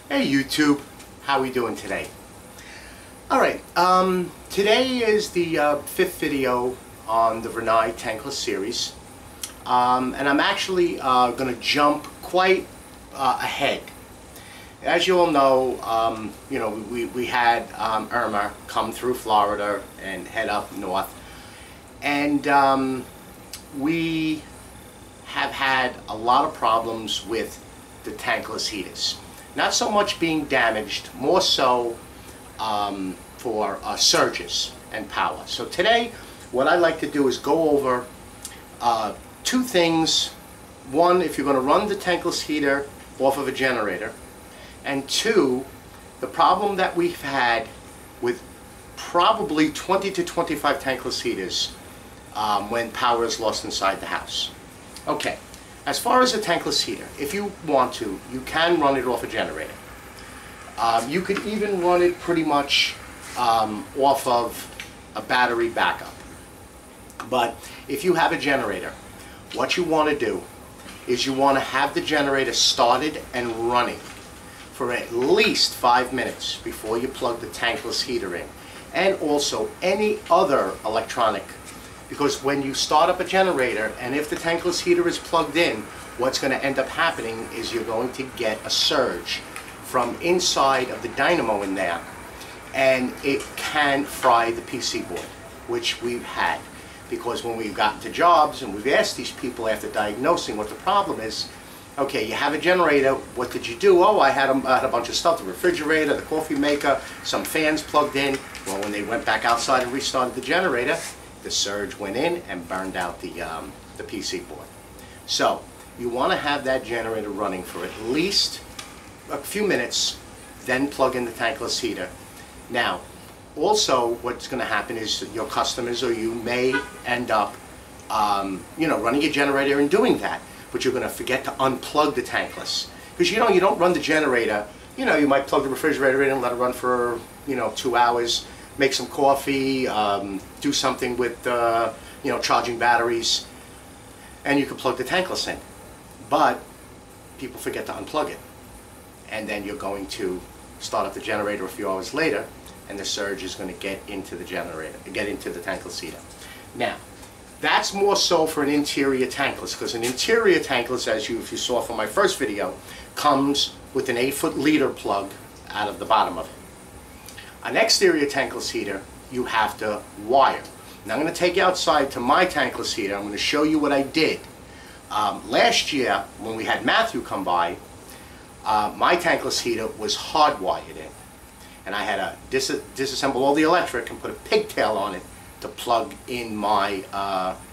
Hey YouTube, how we doing today? Alright, today is the fifth video on the Rinnai Tankless series, and I'm actually going to jump quite ahead. As you all know, we had Irma come through Florida and head up north, and we have had a lot of problems with the tankless heaters. Not so much being damaged, more so for surges and power. So today, what I like to do is go over two things. One, if you're going to run the tankless heater off of a generator, and two, the problem that we've had with probably 20 to 25 tankless heaters when power is lost inside the house. Okay. As far as a tankless heater, if you want to, you can run it off a generator. You could even run it pretty much off of a battery backup. But if you have a generator, what you want to do is you want to have the generator started and running for at least 5 minutes before you plug the tankless heater in. And also any other electronic. Because when you start up a generator, and if the tankless heater is plugged in, what's going to end up happening is you're going to get a surge from inside of the dynamo in there, and it can fry the PC board, which we've had. Because when we've gotten to jobs and we've asked these people after diagnosing what the problem is, okay, you have a generator, what did you do? Oh, I had a bunch of stuff, the refrigerator, the coffee maker, some fans plugged in. Well, when they went back outside and restarted the generator, the surge went in and burned out the PC board. So you want to have that generator running for at least a few minutes, then plug in the tankless heater. Now, also what's going to happen is that your customers or you may end up running your generator and doing that, but you're going to forget to unplug the tankless. Because you don't run the generator, you might plug the refrigerator in and let it run for 2 hours. Make some coffee, do something with charging batteries, and you can plug the tankless in. But people forget to unplug it, and then you're going to start up the generator a few hours later, and the surge is going to get into the generator, get into the tankless heater. Now, that's more so for an interior tankless, because an interior tankless, if you saw from my first video, comes with an 8-foot leader plug out of the bottom of it. An exterior tankless heater, you have to wire. Now I'm going to take you outside to my tankless heater. I'm going to show you what I did. Last year, when we had Matthew come by, my tankless heater was hardwired in. And I had to disassemble all the electric and put a pigtail on it to plug in my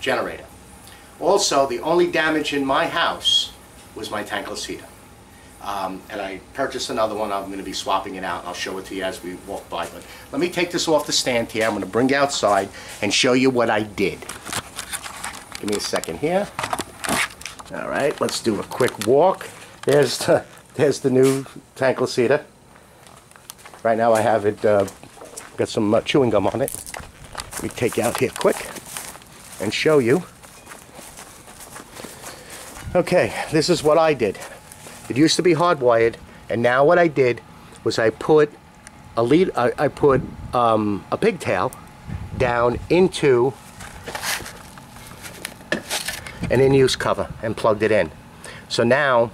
generator. Also, the only damage in my house was my tankless heater. And I purchased another one. I'm going to be swapping it out. I'll show it to you as we walk by. But let me take this off the stand here. I'm going to bring it outside and show you what I did. Give me a second here. All right, let's do a quick walk. There's the new tankless heater. Right now I have it, got some chewing gum on it. Let me take you out here quick and show you. Okay, this is what I did. It used to be hardwired, and now what I did was I put a pigtail down into an in-use cover and plugged it in. So now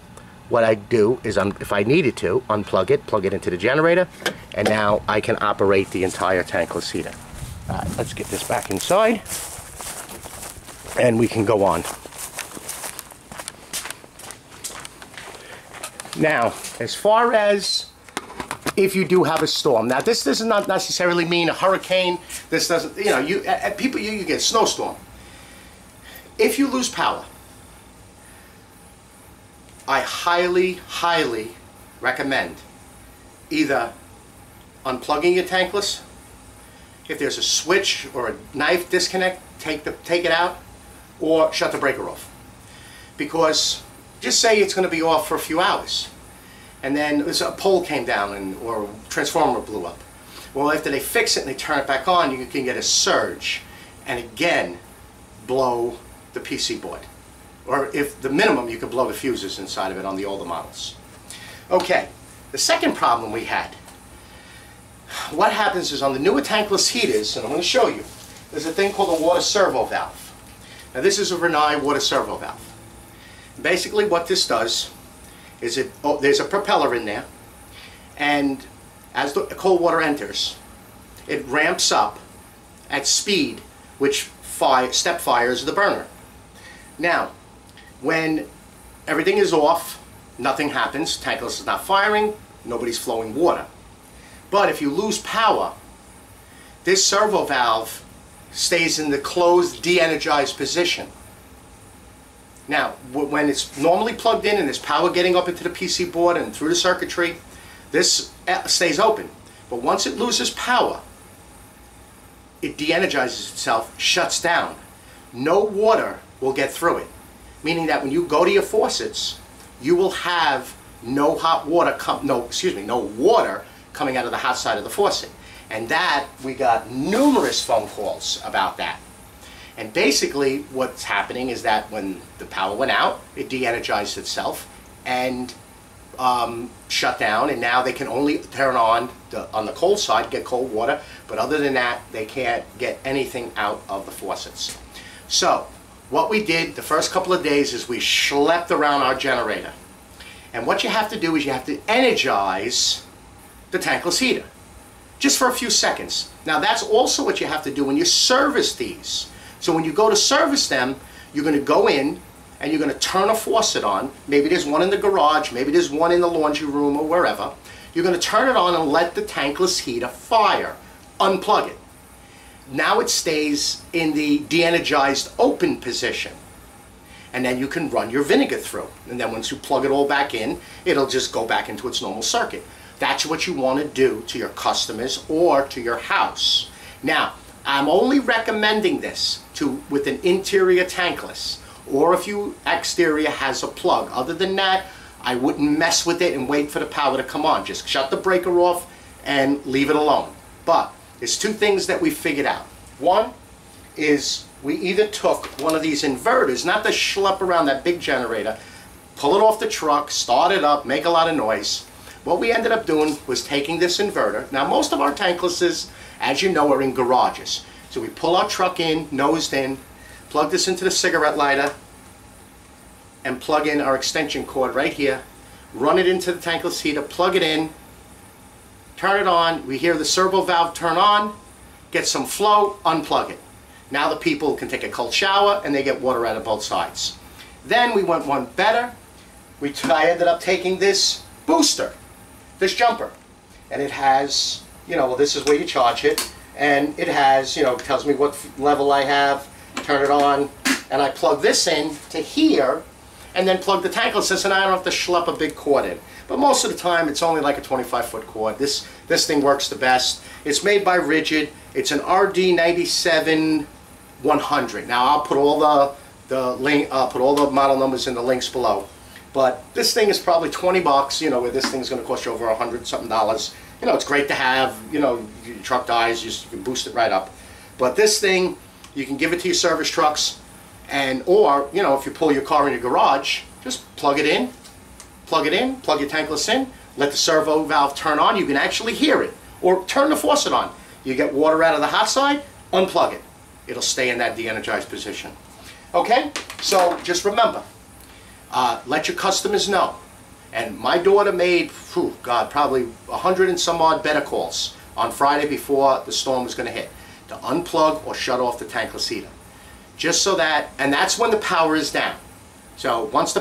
what I do is, if I needed to, unplug it, plug it into the generator, and now I can operate the entire tankless heater. All right, let's get this back inside, and we can go on. Now, as far as if you do have a storm, now this does not necessarily mean a hurricane. This doesn't, you get a snowstorm. If you lose power, I highly, highly recommend either unplugging your tankless. If there's a switch or a knife disconnect, take it out, or shut the breaker off. Because just say it's going to be off for a few hours, and then a pole came down or a transformer blew up. Well, after they fix it and they turn it back on, you can get a surge and again blow the PC board. Or if the minimum, you could blow the fuses inside of it on the older models. Okay, The second problem we had, what happens is on the newer tankless heaters, and I'm going to show you, there's a thing called a water servo valve. Now this is a Rinnai water servo valve. Basically what this does is there's a propeller in there, and as the cold water enters, it ramps up at speed, which step fires the burner. Now, when everything is off, nothing happens, tankless is not firing, nobody's flowing water. But if you lose power, this servo valve stays in the closed, de-energized position. Now, when it's normally plugged in and there's power getting up into the PC board and through the circuitry, this stays open. But once it loses power, it de-energizes itself, shuts down. No water will get through it. Meaning that when you go to your faucets, you will have no water coming out of the hot side of the faucet. And that, we got numerous phone calls about that. And basically what's happening is that when the power went out, it de-energized itself and shut down, and now they can only turn on the cold side, get cold water, but other than that, they can't get anything out of the faucets. So, what we did the first couple of days is we schlepped around our generator. And what you have to do is you have to energize the tankless heater, just for a few seconds. Now that's also what you have to do when you service these. So when you go to service them, you're going to go in and you're going to turn a faucet on. Maybe there's one in the garage, maybe there's one in the laundry room or wherever. You're going to turn it on and let the tankless heater fire. Unplug it. Now it stays in the de-energized open position. And then you can run your vinegar through. And then once you plug it all back in, it'll just go back into its normal circuit. That's what you want to do to your customers or to your house. Now, I'm only recommending this with an interior tankless, or if your exterior has a plug. Other than that, I wouldn't mess with it and wait for the power to come on. Just shut the breaker off and leave it alone. But there's two things that we figured out. One is we either took one of these inverters, not the schlep around that big generator, pull it off the truck, start it up, make a lot of noise. What we ended up doing was taking this inverter. Now most of our tanklesses, as you know, are in garages. So we pull our truck in, nosed in, plug this into the cigarette lighter, and plug in our extension cord right here, run it into the tankless heater, plug it in, turn it on, we hear the servo valve turn on, get some flow, unplug it. Now the people can take a cold shower and they get water out of both sides. Then we went one better. I ended up taking this booster, this jumper, and it has, well, this is where you charge it, and it has, it tells me what level I have, turn it on, and I plug this in to here, and then plug the tankless in, and I don't have to schlep a big cord in. But most of the time, it's only like a 25-foot cord. This thing works the best. It's made by Rigid. It's an RD97-100. Now I'll put all the model numbers in the links below. But this thing is probably 20 bucks. Where this thing's going to cost you over $100-something. It's great to have. Your truck dies, you can boost it right up. But this thing, you can give it to your service trucks, or if you pull your car in your garage, just plug it in, plug your tankless in, let the servo valve turn on. You can actually hear it, or turn the faucet on. You get water out of the hot side, unplug it. It'll stay in that de-energized position. Okay, so just remember, let your customers know. And my daughter made, probably 100 and some odd better calls on Friday before the storm was going to hit, to unplug or shut off the tankless heater. Just so that, and that's when the power is down. So once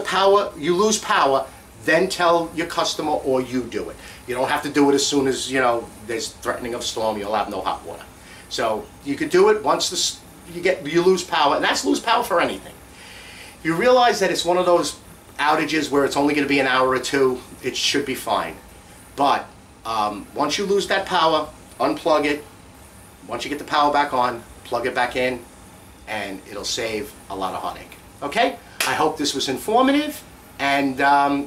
you lose power, then tell your customer or you do it. You don't have to do it as soon as, there's threatening of storm, you'll have no hot water. So you could do it once you lose power, and that's lose power for anything. You realize that it's one of those outages where it's only going to be an hour or two, it should be fine. But once you lose that power, unplug it. Once you get the power back on, plug it back in, and it'll save a lot of heartache. Okay? I hope this was informative, and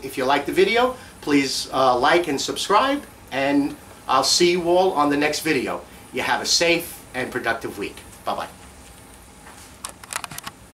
if you liked the video, please like and subscribe, and I'll see you all on the next video. You have a safe and productive week. Bye-bye.